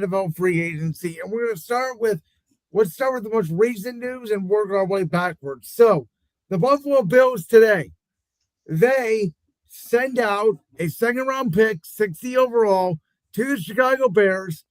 NFL free agency, and we're going to let's start with the most recent news and work our way backwards. So, the Buffalo Bills today, they send out a second round pick, 60 overall, to the Chicago Bears,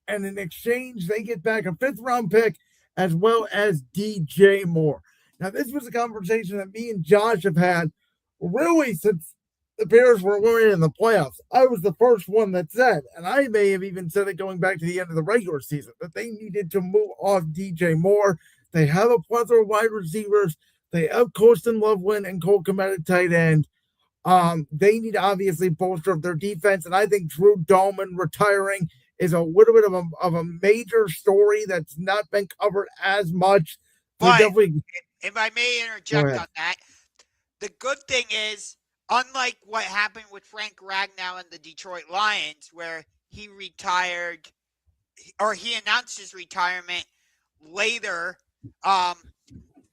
and in exchange, they get back a fifth round pick as well as DJ Moore. Now, this was a conversation that me and Josh have had really since the Bears were winning in the playoffs. I was the first one that said, and I may have even said it going back to the end of the regular season, that they needed to move off DJ Moore. They have a plethora of wide receivers. They have Colston Loveland and Cole Kmet at tight end. They need to obviously bolster up their defense, and I think Drew Dahlman retiring is a little bit of a major story that's not been covered as much. But if I may interject on that, the good thing is, unlike what happened with Frank Ragnow and the Detroit Lions, where he retired or he announced his retirement later,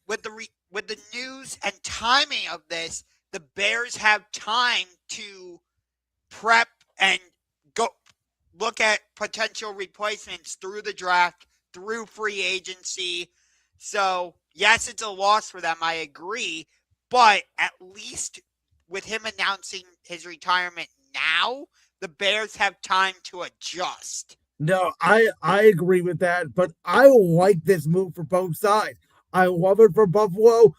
with the news and timing of this, the Bears have time to prep and go look at potential replacements through the draft, through free agency. So, yes, it's a loss for them, I agree, but at least with him announcing his retirement now, the Bears have time to adjust. No, I agree with that, but I like this move for both sides. I love it for Buffalo.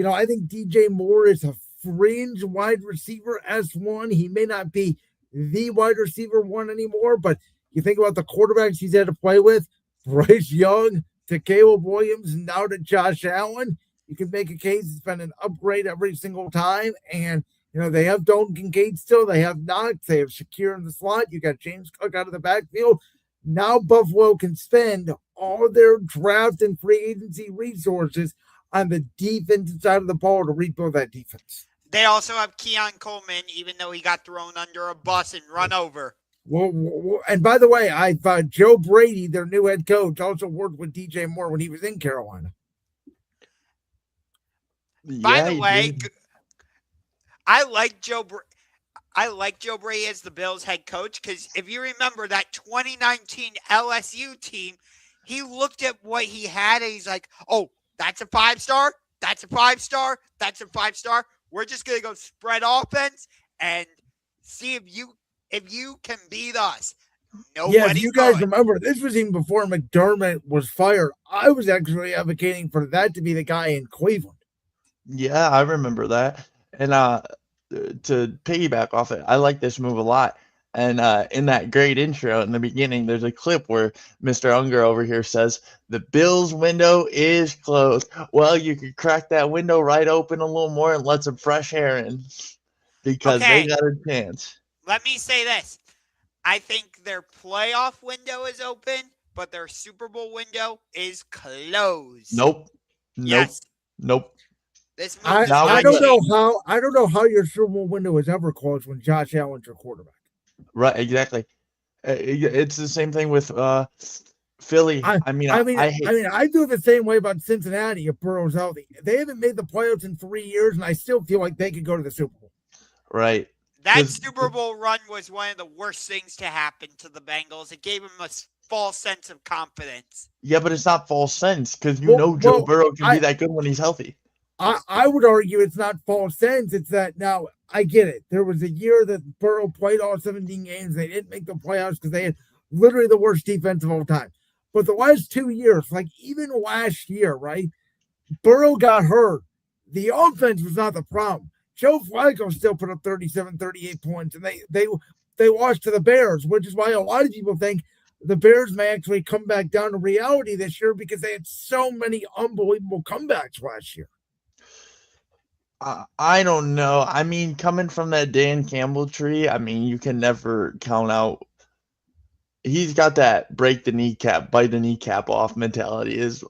I think DJ Moore is a fringe wide receiver S1. He may not be the wide receiver one anymore, but you think about the quarterbacks he's had to play with, Bryce Young to Caleb Williams, and now to Josh Allen. You can make a case it's been an upgrade every single time, and they have Dalton Kincaid still. They have Knox. They have Shakir in the slot. You got James Cook out of the backfield. Now Buffalo can spend all their draft and free agency resources on the defensive side of the ball to rebuild that defense. They also have Keon Coleman, even though he got thrown under a bus and run over. Well, and by the way, I thought Joe Brady, their new head coach, also worked with DJ Moore when he was in Carolina. By the way, I like Joe Brady as the Bills head coach because if you remember that 2019 LSU team, he looked at what he had and he's like, oh, that's a 5-star. That's a 5-star. That's a 5-star. We're just going to go spread offense and see if you can beat us. If you guys remember, this was even before McDermott was fired. I was actually advocating for that to be the guy in Cleveland. Yeah, I remember that. And to piggyback off it, I like this move a lot. And in that great intro in the beginning, there's a clip where Mr. Ungar over here says, the Bills window is closed. Well, you could crack that window right open a little more and let some fresh air in because they got a chance. Let me say this. I think their playoff window is open, but their Super Bowl window is closed. Nope. I don't know how your Super Bowl window is ever closed when Josh Allen's your quarterback. Right, exactly. It's the same thing with Philly. I do the same way about Cincinnati if Burrow's healthy. They haven't made the playoffs in 3 years, and I still feel like they could go to the Super Bowl. Right. That Super Bowl run was one of the worst things to happen to the Bengals. It gave them a false sense of confidence. Yeah, but it's not false sense because Joe Burrow can be that good when he's healthy. I would argue it's not false sense. It's that now I get it. There was a year that Burrow played all 17 games. They didn't make the playoffs because they had literally the worst defense of all time. But the last 2 years, like even last year, right? Burrow got hurt. The offense was not the problem. Joe Flacco still put up 37, 38 points, and they lost to the Bears, which is why a lot of people think the Bears may actually come back down to reality this year because they had so many unbelievable comebacks last year. I don't know. I mean, coming from that Dan Campbell tree, I mean, you can never count out. He's got that break the kneecap, bite the kneecap off mentality is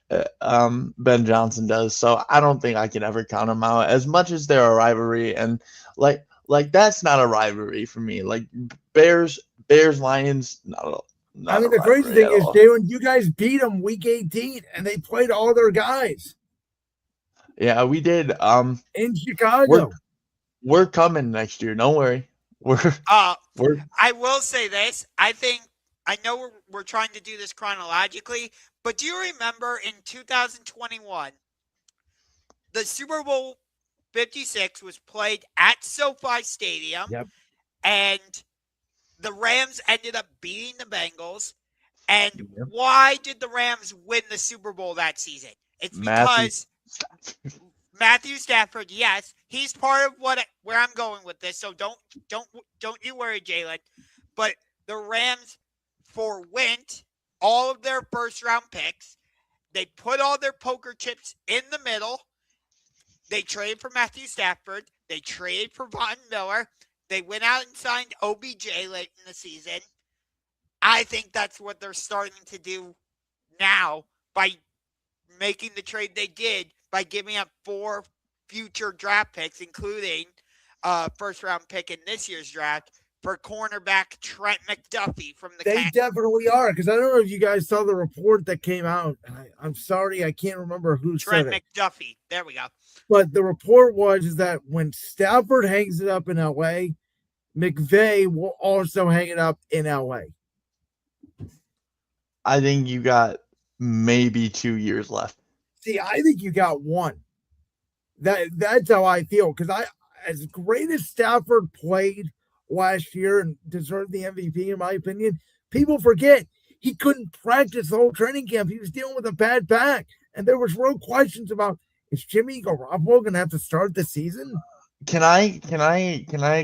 Ben Johnson does. So I don't think I can ever count him out as much as they're a rivalry. And like that's not a rivalry for me. Like Bears, Lions, not the crazy thing is, Jalen, you guys beat them week 18 and they played all their guys. Yeah, we did. In Chicago. We're coming next year. Don't worry. I will say this. I think I know we're trying to do this chronologically, but do you remember in 2021, the Super Bowl 56 was played at SoFi Stadium, Yep. and the Rams ended up beating the Bengals. And Yep. why did the Rams win the Super Bowl that season? It's because Matthew Stafford, yes, he's part of where I'm going with this. So don't you worry, Jalen. But the Rams forwent all of their first round picks. They put all their poker chips in the middle. They traded for Matthew Stafford. They traded for Von Miller. They went out and signed OBJ late in the season. I think that's what they're starting to do now by making the trade they did by giving up 4 future draft picks, including first-round pick in this year's draft for cornerback Trent McDuffie from the They definitely are, because I don't know if you guys saw the report that came out. I'm sorry, I can't remember who said it. Trent McDuffie. There we go. But the report was that when Stafford hangs it up in L.A., McVay will also hang it up in L.A. I think you got maybe 2 years left. See, I think you got 1. That's how I feel, because as great as Stafford played last year and deserved the MVP, in my opinion, people forget he couldn't practice the whole training camp. He was dealing with a bad back, and there was real questions about, is Jimmy Garoppolo going to have to start the season? Can I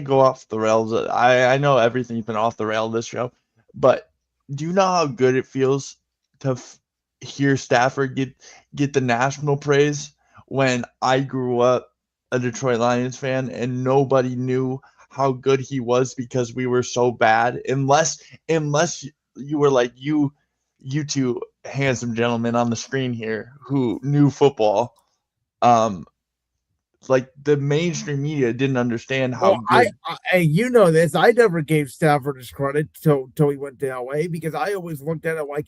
go off the rails? I know everything's been off the rail this show, but do you know how good it feels to hear Stafford get the national praise when I grew up a Detroit Lions fan and nobody knew how good he was because we were so bad, unless you were like you two handsome gentlemen on the screen here who knew football. Like the mainstream media didn't understand how good. You know this. I never gave Stafford his credit till he went to LA, because I always looked at it like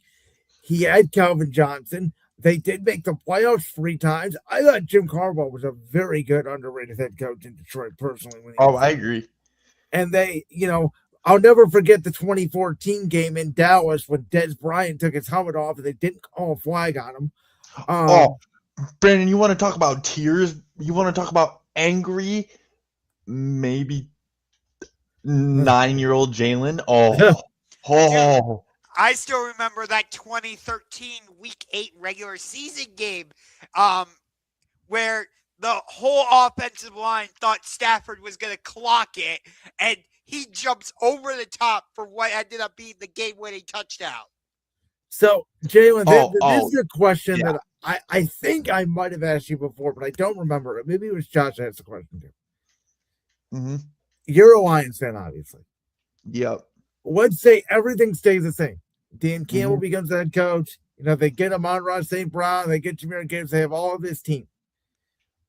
he had Calvin Johnson. They did make the playoffs 3 times. I thought Jim Harbaugh was a very good underrated head coach in Detroit, personally. I agree. And they, I'll never forget the 2014 game in Dallas when Dez Bryant took his helmet off and they didn't call a flag on him. Brandon, you want to talk about tears? You want to talk about angry, maybe 9-year-old Jalen? Dude, I still remember that 2013 Week 8 regular season game where the whole offensive line thought Stafford was going to clock it, and he jumps over the top for what ended up being the game-winning touchdown. So, Jalen, this is a question that I think I might have asked you before, but I don't remember it. Maybe it was Josh that asked the question too. Mm-hmm. You're a Lions fan, obviously. Yep. Let's say everything stays the same. Dan Campbell becomes the head coach. They get Amon-Ra St. Brown, they get Jahmyr Gibbs, they have all of his team.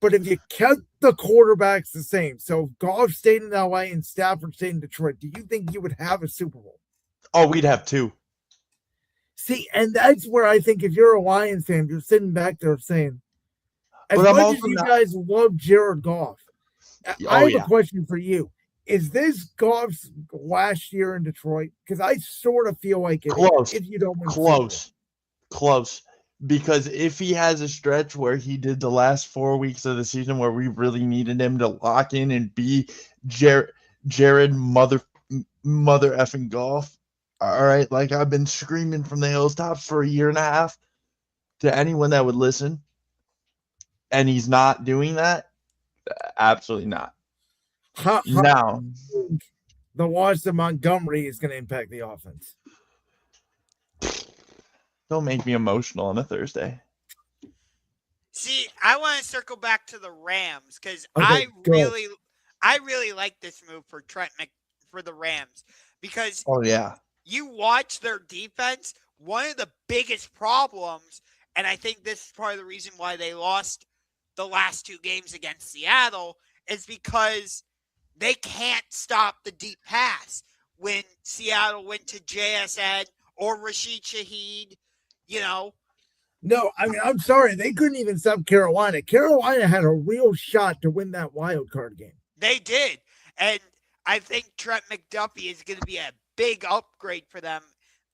But if you kept the quarterbacks the same, so if Goff stayed in LA and Stafford stayed in Detroit, do you think you would have a Super Bowl? Oh, we'd have 2. See, and that's where I think if you're a Lions fan, you're sitting back there saying, as much as you guys love Jared Goff, I have a question for you. Is this Goff's last year in Detroit? Because I sort of feel like it is, if you don't win Close. Because if he has a stretch where he did the last 4 weeks of the season where we really needed him to lock in and be Jared mother effing Goff, all right, like I've been screaming from the hilltops for 1.5 years to anyone that would listen, and he's not doing that, absolutely not. Now, the loss of Montgomery is going to impact the offense. Don't make me emotional on a Thursday. See, I want to circle back to the Rams because I really like this move for for the Rams because you watch their defense. One of the biggest problems, and I think this is part of the reason why they lost the last 2 games against Seattle, is because they can't stop the deep pass. When Seattle went to JSN or Rashid Shaheed, No, I mean, I'm sorry. They couldn't even stop Carolina. Carolina had a real shot to win that wild card game. They did. And I think Trent McDuffie is going to be a big upgrade for them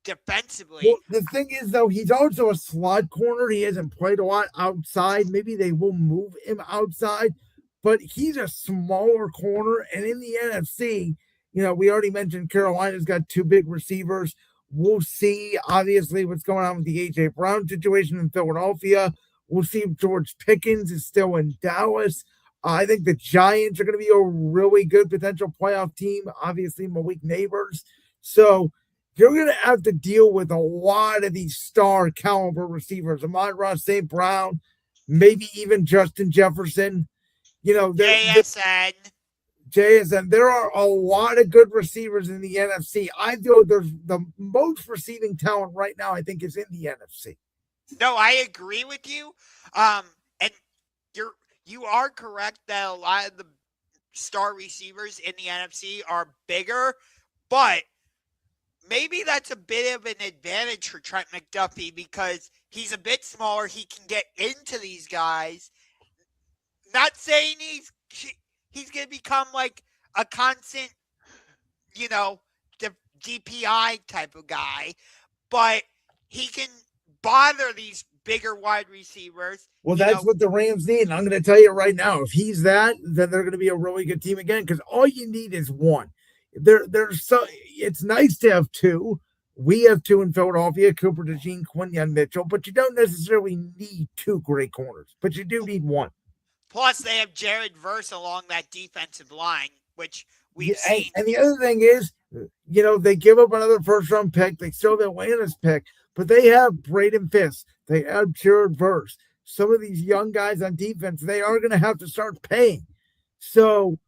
defensively. Well, the thing is, though, he's also a slot corner. He hasn't played a lot outside. Maybe they will move him outside, but he's a smaller corner. And in the NFC, we already mentioned Carolina's got two big receivers. We'll see, obviously, what's going on with the A.J. Brown situation in Philadelphia. We'll see if George Pickens is still in Dallas. I think the Giants are going to be a really good potential playoff team. Obviously, Malik Neighbors. So you're going to have to deal with a lot of these star caliber receivers. Amon-Ra St. Brown, maybe even Justin Jefferson. JSN. JSN. There are a lot of good receivers in the NFC. I feel there's the most receiving talent right now, I think, is in the NFC. No, I agree with you. And you are correct that a lot of the star receivers in the NFC are bigger, but maybe that's a bit of an advantage for Trent McDuffie because he's a bit smaller. He can get into these guys. Not saying he's going to become like a constant, DPI type of guy, but he can bother these bigger wide receivers. Well, that's what the Rams need. And I'm going to tell you right now, if he's that, then they're going to be a really good team again because all you need is one. It's nice to have two. We have two in Philadelphia, Cooper DeJean, Quinyon Mitchell, but you don't necessarily need two great corners, but you do need one. Plus, they have Jared Verse along that defensive line, which we've seen. And the other thing is, they give up another first-round pick. They still have Atlanta's pick, but they have Braden Fisk. They have Jared Verse. Some of these young guys on defense, they are going to have to start paying. So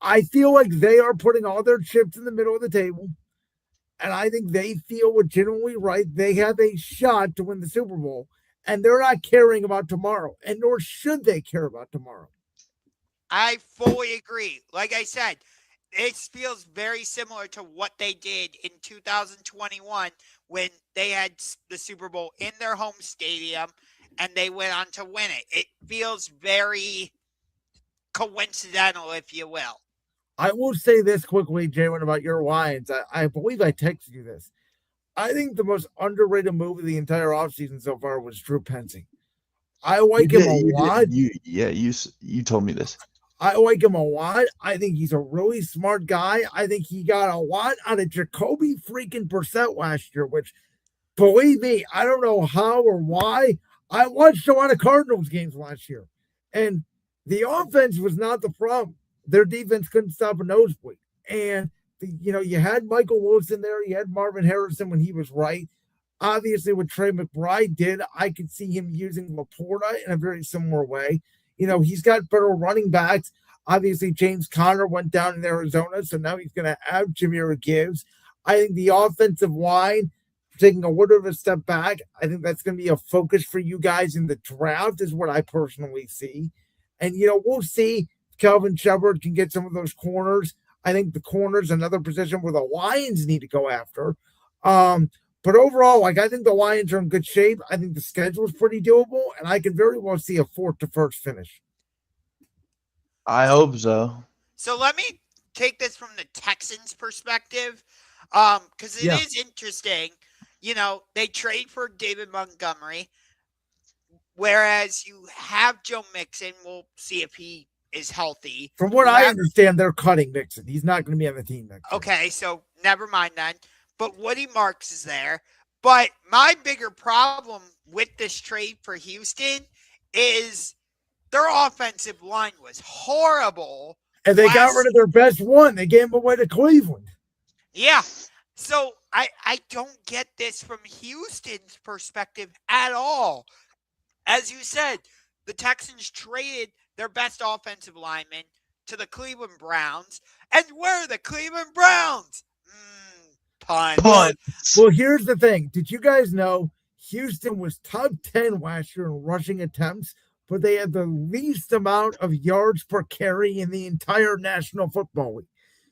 I feel like they are putting all their chips in the middle of the table, and I think they feel legitimately right. They have a shot to win the Super Bowl, and they're not caring about tomorrow, and nor should they care about tomorrow. I fully agree. Like I said, it feels very similar to what they did in 2021 when they had the Super Bowl in their home stadium and they went on to win it. It feels very coincidental, if you will. I will say this quickly, Jalen, about your Lions. I believe I texted you this. I think the most underrated move of the entire offseason so far was Drew Pensy. I like him a lot. You told me this. I like him a lot. I think he's a really smart guy. I think he got a lot out of Jacoby freaking Brissett last year, which, believe me, I don't know how or why. I watched a lot of Cardinals games last year, and the offense was not the problem. Their defense couldn't stop a nosebleed. And, you had Michael Wilson there. You had Marvin Harrison when he was right. Obviously, what Trey McBride did, I could see him using Laporta in a very similar way. He's got better running backs. Obviously, James Conner went down in Arizona, so now he's going to have Jahmyr Gibbs. I think the offensive line, taking a little bit of a step back, I think that's going to be a focus for you guys in the draft is what I personally see. And, we'll see if Calvin Shepard can get some of those corners. I think the corner's another position where the Lions need to go after. But overall, I think the Lions are in good shape. I think the schedule is pretty doable, and I can very well see a 4th-to-1st finish. I hope so. So let me take this from the Texans' perspective, because it is interesting. They trade for David Montgomery, whereas you have Joe Mixon. We'll see if he is healthy. From what I understand, they're cutting Mixon. He's not going to be on the team next year. Okay, so never mind then. But Woody Marks is there. But my bigger problem with this trade for Houston is their offensive line was horrible. And they got rid of their best one. They gave him away to Cleveland. Yeah. So I don't get this from Houston's perspective at all. As you said, the Texans traded their best offensive lineman to the Cleveland Browns. And where are the Cleveland Browns? Punt. Well, here's the thing. Did you guys know Houston was top 10 last year in rushing attempts, but they had the least amount of yards per carry in the entire National Football League?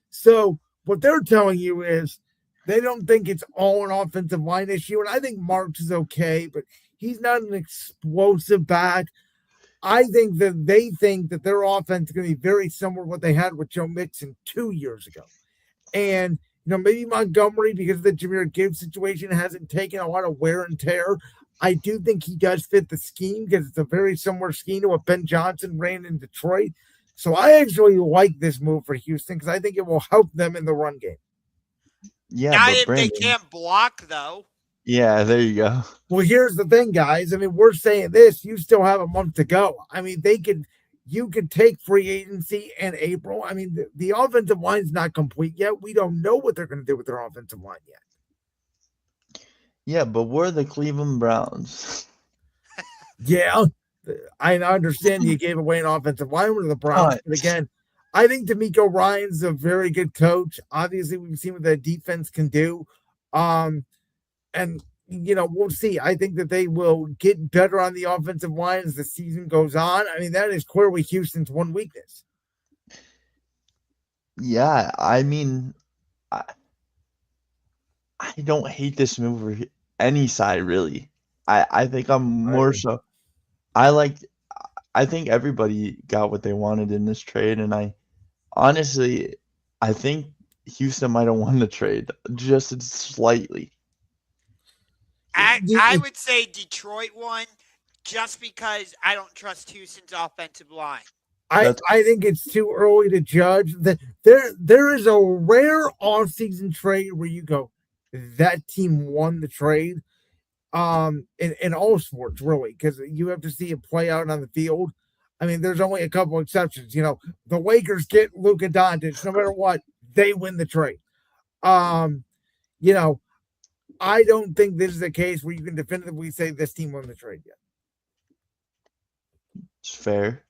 So what they're telling you is they don't think it's all an offensive line issue. And I think Marks is okay, but he's not an explosive back. I think that they think that their offense is going to be very similar to what they had with Joe Mixon 2 years ago. And maybe Montgomery, because of the Jahmyr Gibbs situation, hasn't taken a lot of wear and tear. I do think he does fit the scheme because it's a very similar scheme to what Ben Johnson ran in Detroit. So I actually like this move for Houston because I think it will help them in the run game. Yeah, Not but if Brandon, they can't block, though. yeah, there you go. Well, here's the thing, guys. I mean, we're saying this. You still have a month to go. I mean, you could take free agency in April. I mean, the offensive line is not complete yet. We don't know what they're going to do with their offensive line yet. Yeah, but we're the Cleveland Browns. Yeah, I understand you gave away an offensive lineman to the Browns, but again, I think D'Amico Ryan's a very good coach. Obviously, we've seen what that defense can do. And we'll see. I think that they will get better on the offensive line as the season goes on. I mean, that is clearly Houston's one weakness. Yeah, I mean, I don't hate this move for any side, really. I think I'm more so. I think everybody got what they wanted in this trade, and I think Houston might have won the trade just slightly. I would say Detroit won just because I don't trust Houston's offensive line. I think it's too early to judge. That there is a rare off-season trade where you go, that team won the trade. In all sports, really, because you have to see it play out on the field. I mean, there's only a couple exceptions. The Lakers get Luka Doncic, no matter what, they win the trade. I don't think this is a case where you can definitively say this team won the trade yet. It's fair.